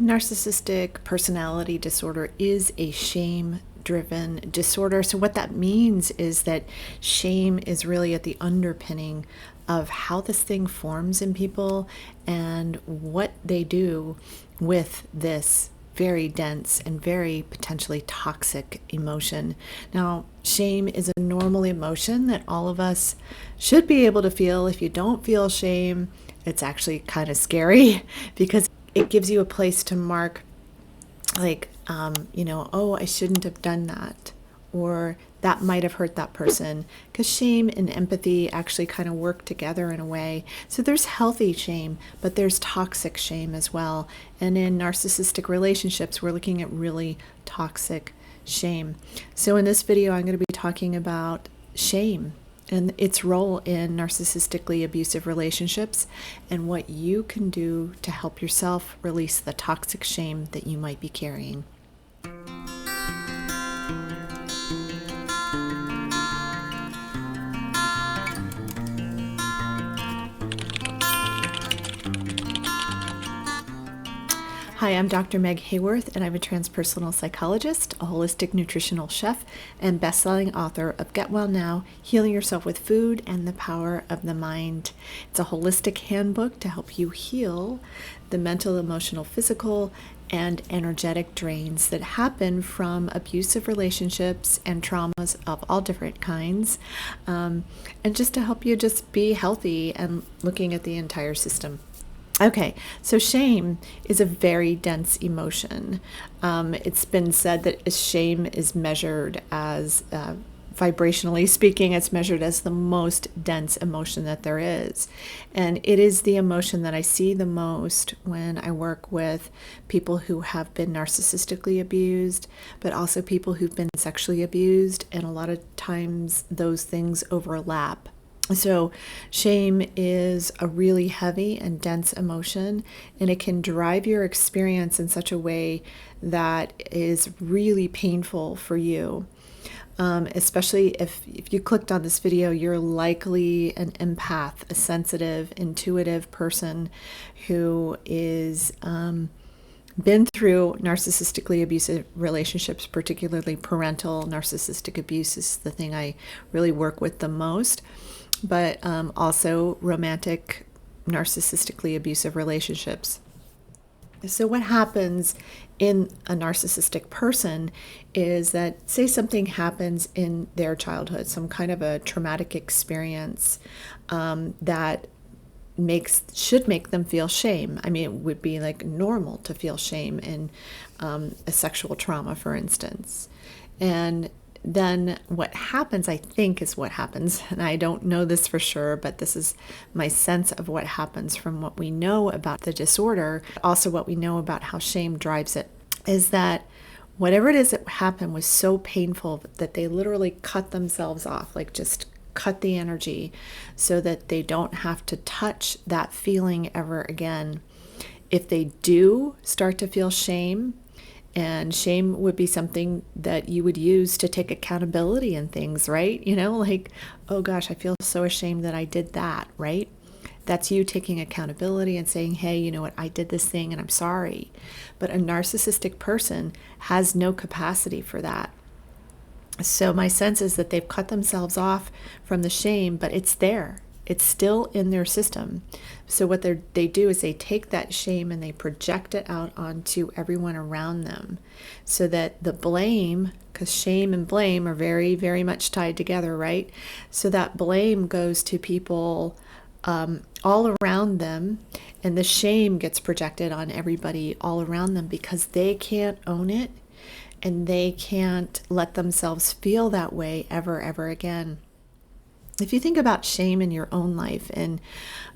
Narcissistic personality disorder is a shame-driven disorder. So what that means is that shame is really at the underpinning of how this thing forms in people and what they do with this very dense and very potentially toxic emotion. Now, shame is a normal emotion that all of us should be able to feel. If you don't feel shame, it's actually kind of scary because it gives you a place to mark, like, oh, I shouldn't have done that, or that might have hurt that person, because shame and empathy actually kind of work together in a way. So there's healthy shame, but there's toxic shame as well. And in narcissistic relationships, we're looking at really toxic shame. So in this video, I'm going to be talking about shame and its role in narcissistically abusive relationships and what you can do to help yourself release the toxic shame that you might be carrying. Hi, I'm Dr. Meg Haworth, and I'm a transpersonal psychologist, a holistic nutritional chef, and best-selling author of Get Well Now, Healing Yourself with Food and the Power of the Mind. It's a holistic handbook to help you heal the mental, emotional, physical, and energetic drains that happen from abusive relationships and traumas of all different kinds, and just to help you just be healthy and looking at the entire system. Okay, so shame is a very dense emotion. It's been said that shame is measured as, vibrationally speaking, it's measured as the most dense emotion that there is. And it is the emotion that I see the most when I work with people who have been narcissistically abused, but also people who've been sexually abused, and a lot of times those things overlap. So shame is a really heavy and dense emotion, and it can drive your experience in such a way that is really painful for you. Especially if you clicked on this video, you're likely an empath, a sensitive, intuitive person who is been through narcissistically abusive relationships, particularly parental narcissistic abuse is the thing I really work with the most. But also romantic narcissistically abusive relationships. So what happens in a narcissistic person is that, say something happens in their childhood, some kind of a traumatic experience that should make them feel shame. I mean, it would be like normal to feel shame in a sexual trauma, for instance. And then what happens, I think is what happens, and I don't know this for sure, but this is my sense of what happens from what we know about the disorder, also what we know about how shame drives it, is that whatever it is that happened was so painful that they literally cut themselves off, like just cut the energy so that they don't have to touch that feeling ever again. If they do start to feel shame, and shame would be something that you would use to take accountability in things, right? Like, oh gosh, I feel so ashamed that I did that, right? That's you taking accountability and saying, hey, you know what, I did this thing and I'm sorry. But a narcissistic person has no capacity for that. So my sense is that they've cut themselves off from the shame, but it's there. It's still in their system. So what they do is they take that shame and they project it out onto everyone around them, so that the blame, because shame and blame are very, very much tied together, right? So that blame goes to people all around them, and the shame gets projected on everybody all around them because they can't own it and they can't let themselves feel that way ever again. If you think about shame in your own life, and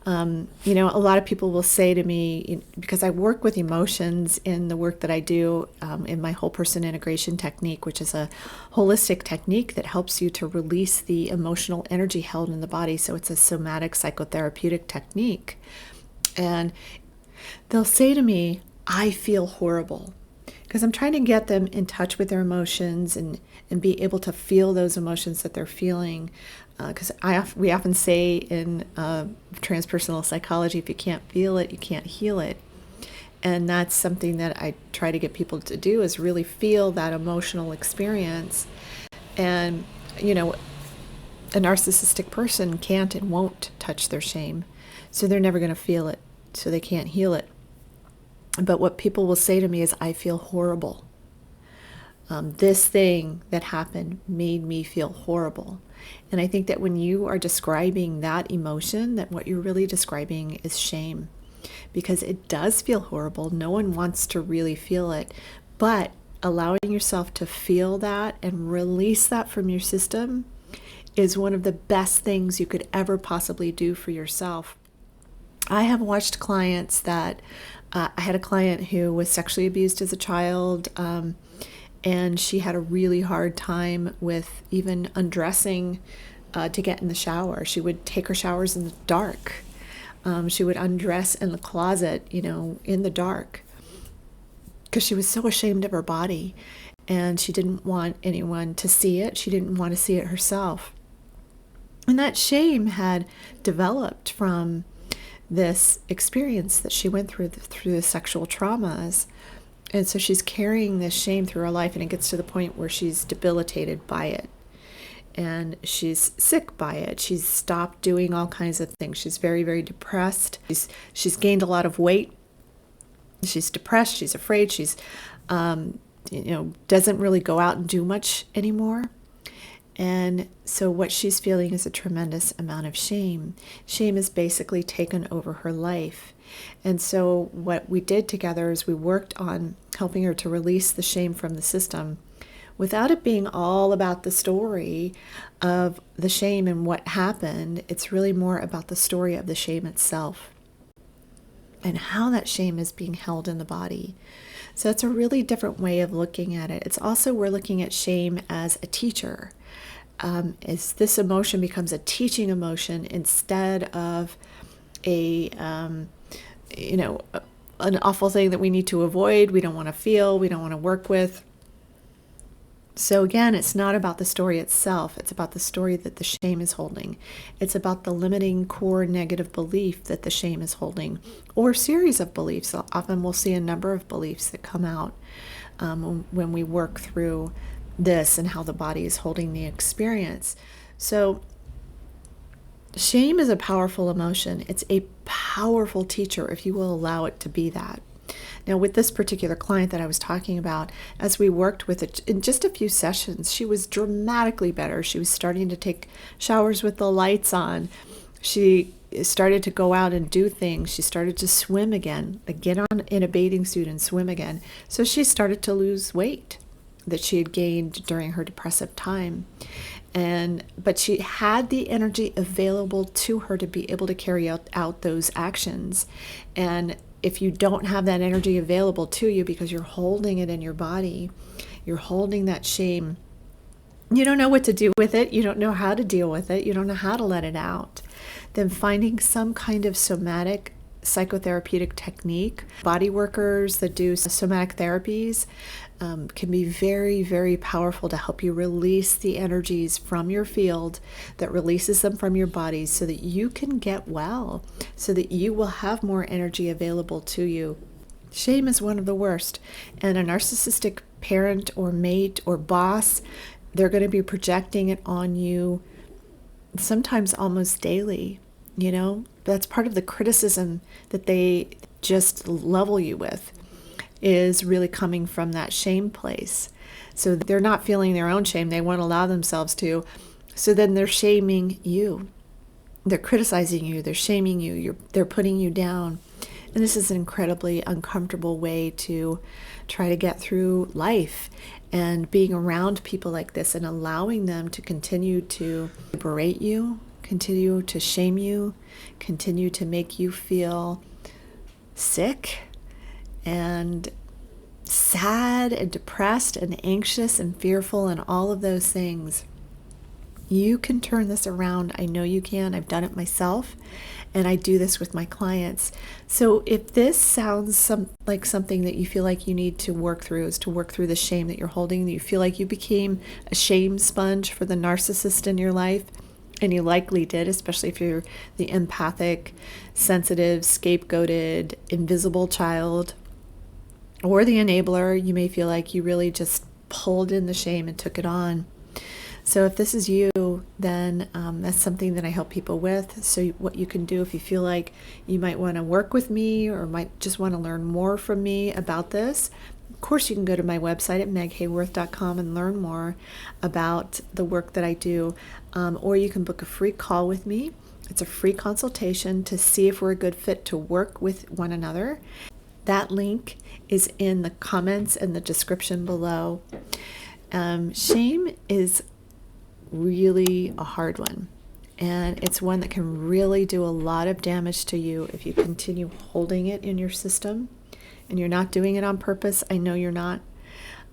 a lot of people will say to me, because I work with emotions in the work that I do in my whole person integration technique, which is a holistic technique that helps you to release the emotional energy held in the body. So it's a somatic psychotherapeutic technique. And they'll say to me, I feel horrible. Because I'm trying to get them in touch with their emotions and be able to feel those emotions that they're feeling. Because we often say in transpersonal psychology, if you can't feel it, you can't heal it. And that's something that I try to get people to do, is really feel that emotional experience. And, a narcissistic person can't and won't touch their shame. So they're never going to feel it. So they can't heal it. But what people will say to me is, I feel horrible. This thing that happened made me feel horrible. And I think that when you are describing that emotion, that what you're really describing is shame. Because it does feel horrible. No one wants to really feel it. But allowing yourself to feel that and release that from your system is one of the best things you could ever possibly do for yourself. I have watched clients that, I had a client who was sexually abused as a child, and she had a really hard time with even undressing to get in the shower. She would take her showers in the dark. She would undress in the closet, in the dark, because she was so ashamed of her body, and she didn't want anyone to see it. She didn't want to see it herself. And that shame had developed from this experience that she went through the sexual traumas. And so she's carrying this shame through her life, and it gets to the point where she's debilitated by it. And she's sick by it. She's stopped doing all kinds of things. She's very, very depressed. She's gained a lot of weight. She's depressed. She's afraid. She's, doesn't really go out and do much anymore. And so what she's feeling is a tremendous amount of shame. Shame has basically taken over her life. And so what we did together is we worked on helping her to release the shame from the system without it being all about the story of the shame and what happened. It's really more about the story of the shame itself and how that shame is being held in the body. So it's a really different way of looking at it. It's also, we're looking at shame as a teacher. As this emotion becomes a teaching emotion instead of an awful thing that we need to avoid, we don't want to feel, we don't want to work with. So again, it's not about the story itself. It's about the story that the shame is holding. It's about the limiting core negative belief that the shame is holding, or series of beliefs. So often we'll see a number of beliefs that come out when we work through this and how the body is holding the experience. So shame is a powerful emotion. It's a powerful teacher if you will allow it to be that. Now, with this particular client that I was talking about, as we worked with it in just a few sessions, she was dramatically better. She was starting to take showers with the lights on. She started to go out and do things. She started to swim again, get on in a bathing suit and swim again. So she started to lose weight that she had gained during her depressive time. But she had the energy available to her to be able to carry out those actions. And if you don't have that energy available to you because you're holding it in your body, you're holding that shame, you don't know what to do with it, you don't know how to deal with it, you don't know how to let it out, then finding some kind of somatic psychotherapeutic technique. Body workers that do somatic therapies can be very, very powerful to help you release the energies from your field that releases them from your body so that you can get well, so that you will have more energy available to you. Shame is one of the worst, and a narcissistic parent or mate or boss, they're going to be projecting it on you sometimes almost daily. That's part of the criticism that they just level you with, is really coming from that shame place. So they're not feeling their own shame. They won't allow themselves to. So then they're shaming you. They're criticizing you. They're shaming you. They're putting you down. And this is an incredibly uncomfortable way to try to get through life. And being around people like this and allowing them to continue to berate you, continue to shame you, continue to make you feel sick and sad and depressed and anxious and fearful and all of those things. You can turn this around. I know you can. I've done it myself, and I do this with my clients. So if this sounds like something that you feel like you need to work through, is to work through the shame that you're holding, that you feel like you became a shame sponge for the narcissist in your life, and you likely did, especially if you're the empathic, sensitive, scapegoated, invisible child or the enabler. You may feel like you really just pulled in the shame and took it on. So if this is you, then that's something that I help people with. So what you can do if you feel like you might want to work with me or might just want to learn more from me about this, of course you can go to my website at meghaworth.com and learn more about the work that I do, or you can book a free call with me. It's a free consultation to see if we're a good fit to work with one another. That link is in the comments and the description below. Shame is really a hard one, and it's one that can really do a lot of damage to you if you continue holding it in your system. And you're not doing it on purpose. I know you're not,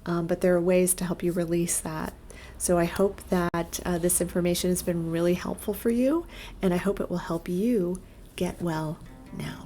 but there are ways to help you release that. So I hope that this information has been really helpful for you, and I hope it will help you get well now.